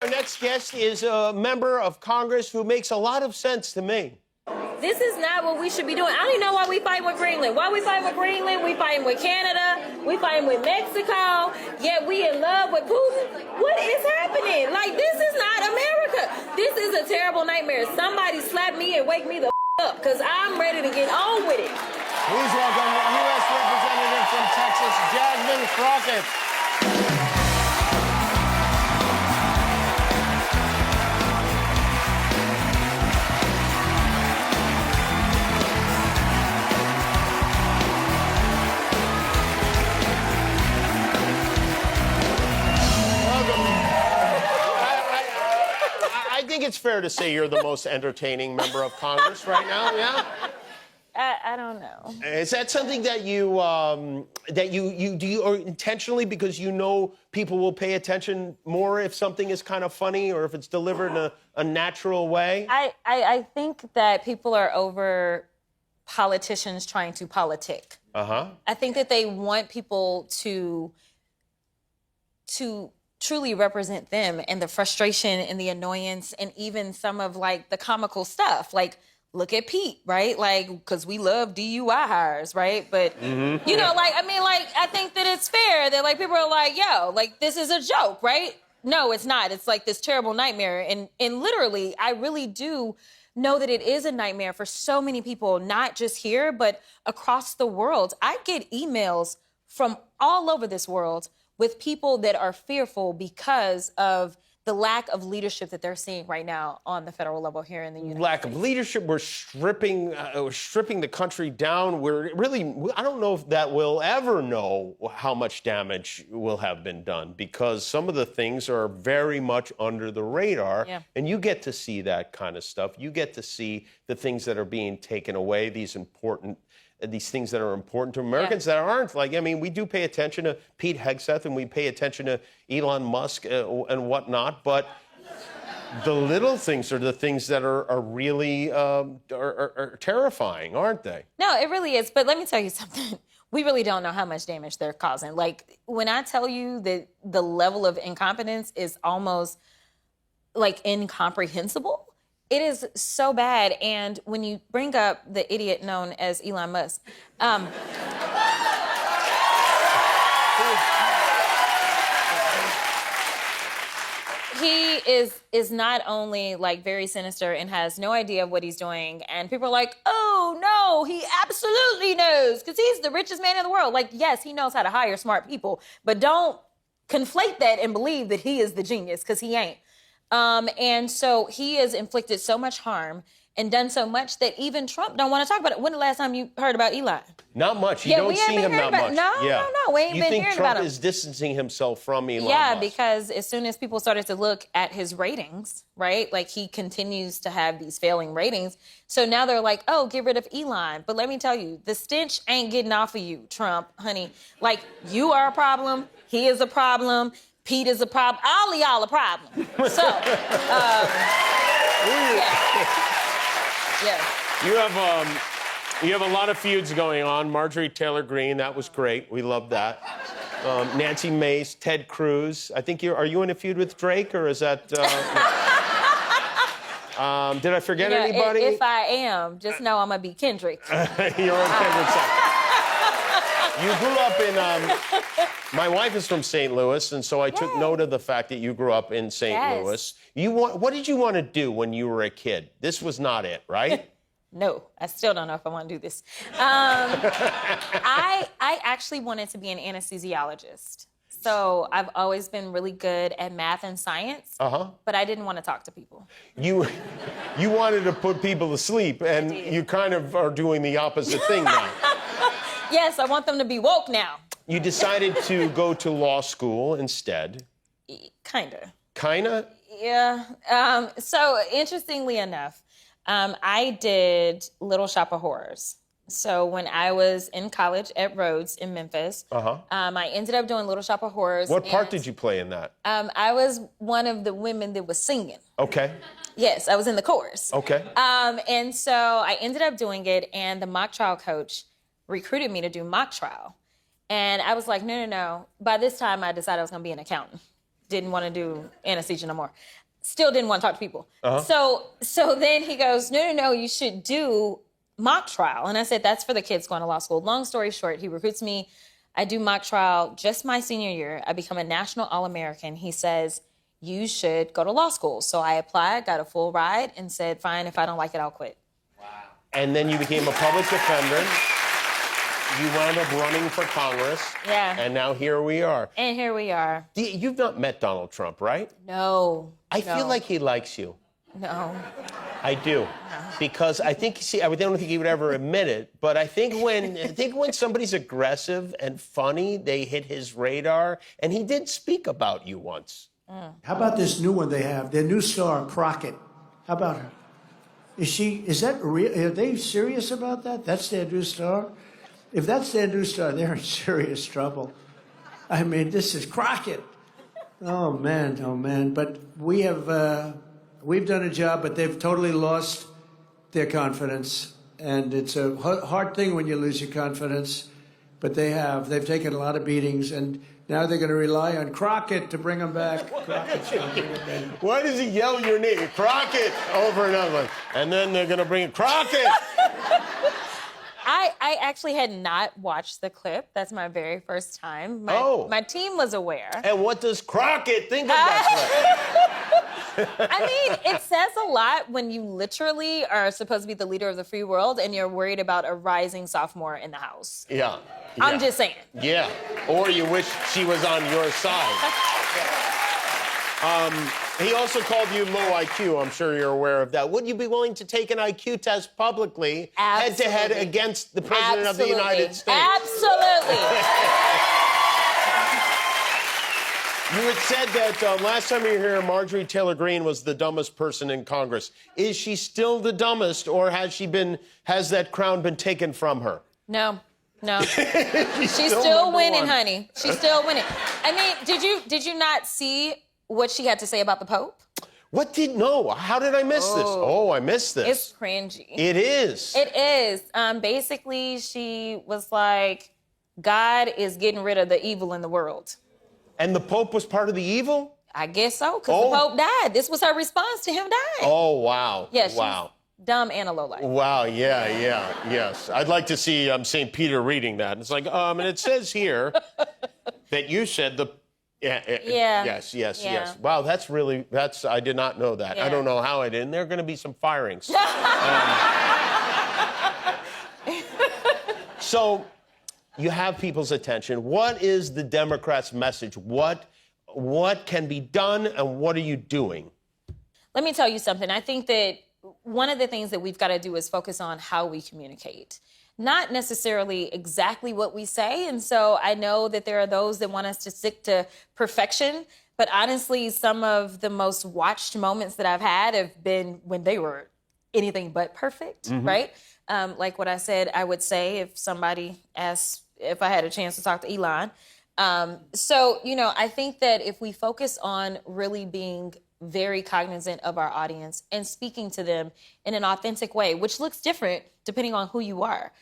Our next guest is a member of Congress who makes a lot of sense to me. This is not what we should be doing. I don't even know why we fighting with Greenland. Why we fighting with Greenland? We fighting with Canada. We fighting with Mexico. Yet we in love with Putin. What is happening? Like, this is not America. This is a terrible nightmare. Somebody slap me and wake me the up, because I'm ready to get on with it. Please welcome U.S. Representative from Texas, Jasmine Crockett. I think it's fair to say you're the most entertaining member of Congress right now, yeah? I don't know. Is that something that you do or intentionally, because you know people will pay attention more if something is kind of funny or if it's delivered in a natural way? I think that people are over politicians trying to politic. Uh-huh. I think that they want people to truly represent them and the frustration and the annoyance and even some of, like, the comical stuff. Like, look at Pete, right? Like, because we love DUI hires, right? But, you know, like, I mean, like, I think that it's fair that, like, people are like, yo, like, this is a joke, right? No, it's not. It's like this terrible nightmare. And literally, I really do know that it is a nightmare for so many people, not just here, but across the world. I get emails from all over this world with people that are fearful because of the lack of leadership that they're seeing right now on the federal level here in the United States. Lack of leadership. We're stripping the country down. We're really, I don't know if that we'll ever know how much damage will have been done, because some of the things are very much under the radar. Yeah. And you get to see that kind of stuff. You get to see the things that are being taken away, these things that are important to Americans that aren't. Like, I mean, we do pay attention to Pete Hegseth and we pay attention to Elon Musk and whatnot, but the little things are the things that are really are terrifying, aren't they? No, it really is. But let me tell you something. We really don't know how much damage they're causing. Like, when I tell you that the level of incompetence is almost, like, incomprehensible, it is so bad. And when you bring up the idiot known as Elon Musk, he is not only, like, very sinister and has no idea of what he's doing, and people are like, oh no, he absolutely knows, because he's the richest man in the world. Like, yes, he knows how to hire smart people, but don't conflate that and believe that he is the genius, because he ain't. And so he has inflicted so much harm and done so much that even Trump don't want to talk about it. When the last time you heard about Elon? Not much. You don't see him that much. No, we ain't been hearing about him. You think Trump is distancing himself from Elon Musk? Yeah, because as soon as people started to look at his ratings, right, like, he continues to have these failing ratings. So now they're like, oh, get rid of Elon. But let me tell you, the stench ain't getting off of you, Trump, honey. Like, you are a problem. He is a problem. Pete is a problem. All of y'all a problem. So, yeah. You have a lot of feuds going on. Marjorie Taylor Greene, that was great. We love that. Nancy Mace, Ted Cruz. I think are you in a feud with Drake, or is that? Did I forget anybody? If I am, just know I'm gonna be Kendrick. You're on Kendrick's side. You grew up in. My wife is from St. Louis, and so I took note of the fact that you grew up in St. Louis. What did you want to do when you were a kid? This was not it, right? No, I still don't know if I want to do this. I actually wanted to be an anesthesiologist. So I've always been really good at math and science, but I didn't want to talk to people. You wanted to put people to sleep, and you kind of are doing the opposite thing now. Yes, I want them to be woke now. You decided to go to law school instead. Kinda. Kinda? Yeah. So interestingly enough, I did Little Shop of Horrors. So when I was in college at Rhodes in Memphis, I ended up doing Little Shop of Horrors. What part did you play in that? I was one of the women that was singing. Okay. Yes, I was in the chorus. Okay. And so I ended up doing it, and the mock trial coach recruited me to do mock trial. And I was like, no. By this time, I decided I was going to be an accountant. didn't want to do anesthesia no more. Still didn't want to talk to people. So then he goes, no, you should do mock trial. And I said, that's for the kids going to law school. Long story short, he recruits me. I do mock trial just my senior year. I become a national All-American. He says, you should go to law school. So I applied, got a full ride, and said, fine, if I don't like it, I'll quit. Wow. And then you became a public defender. You wound up running for Congress. Yeah. And now here we are. And here we are. You've not met Donald Trump, right? No. I feel like he likes you. No. I do. No. Because I think, I don't think he would ever admit it, but I think when somebody's aggressive and funny, they hit his radar. And he did speak about you once. How about this new one they have? Their new star, Crockett. How about her? Is that real? Are they serious about that? That's their new star? If that's their new star, they're in serious trouble. I mean, this is Crockett. Oh, man. But we've done a job, but they've totally lost their confidence. And it's a hard thing when you lose your confidence. But they've taken a lot of beatings, and now they're going to rely on Crockett to bring them back. Why does he yell your name? Crockett, over and over. And then they're going to bring Crockett. I actually had not watched the clip. That's my very first time. My team was aware. And what does Crockett think of that clip? I mean, it says a lot when you literally are supposed to be the leader of the free world and you're worried about a rising sophomore in the House. Yeah. I'm just saying. Yeah. Or you wish she was on your side. He also called you low IQ. I'm sure you're aware of that. Would you be willing to take an IQ test publicly, head-to-head against the President of the United States? Absolutely. You had said that last time you were here, Marjorie Taylor Greene was the dumbest person in Congress. Is she still the dumbest, or has that crown been taken from her? No. She's still winning, honey. She's still winning. I mean, did you not see what she had to say about the Pope? No, how did I miss this? Oh, I missed this. It's cringy. It is. It is. Basically, she was like, God is getting rid of the evil in the world. And the Pope was part of the evil? I guess so, because the Pope died. This was her response to him dying. Oh, wow. Yeah, she's dumb and a lowlife. Wow, yes. I'd like to see St. Peter reading that. It's like, and it says here that you said the... Yes. Wow, I did not know that. Yeah. I don't know how I did. And there are going to be some firings. So you have people's attention. What is the Democrats' message? What can be done, and what are you doing? Let me tell you something. I think that one of the things that we've got to do is focus on how we communicate. Not necessarily exactly what we say. And so I know that there are those that want us to stick to perfection. But honestly, some of the most watched moments that I've had have been when they were anything but perfect, right? Like what I said, I would say if somebody asked if I had a chance to talk to Elon. So, I think that if we focus on really being very cognizant of our audience and speaking to them in an authentic way, which looks different depending on who you are.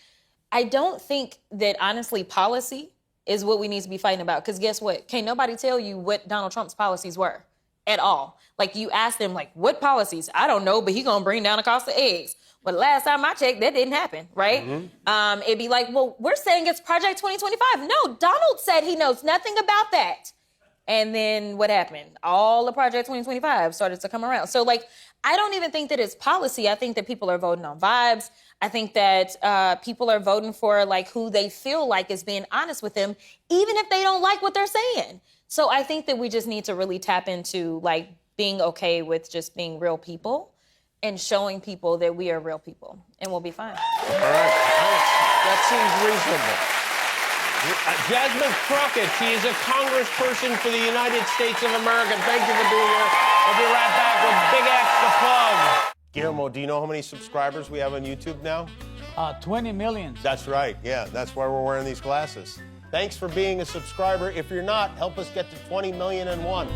I don't think that, honestly, policy is what we need to be fighting about. Because guess what? Can't nobody tell you what Donald Trump's policies were at all. Like, you ask them, like, what policies? I don't know, but he gonna bring down the cost of eggs. But last time I checked, that didn't happen, right? It'd be like, well, we're saying it's Project 2025. No, Donald said he knows nothing about that. And then what happened? All the Project 2025 started to come around. So, I don't even think that it's policy. I think that people are voting on vibes. I think that people are voting for, who they feel like is being honest with them, even if they don't like what they're saying. So I think that we just need to really tap into, being okay with just being real people and showing people that we are real people, and we'll be fine. All right. That seems reasonable. Jasmine Crockett, she is a congressperson for the United States of America. Thank you for being here. We'll be right back with Big Extra Plug. Guillermo, do you know how many subscribers we have on YouTube now? 20 million. That's right. Yeah, that's why we're wearing these glasses. Thanks for being a subscriber. If you're not, help us get to 20,000,001.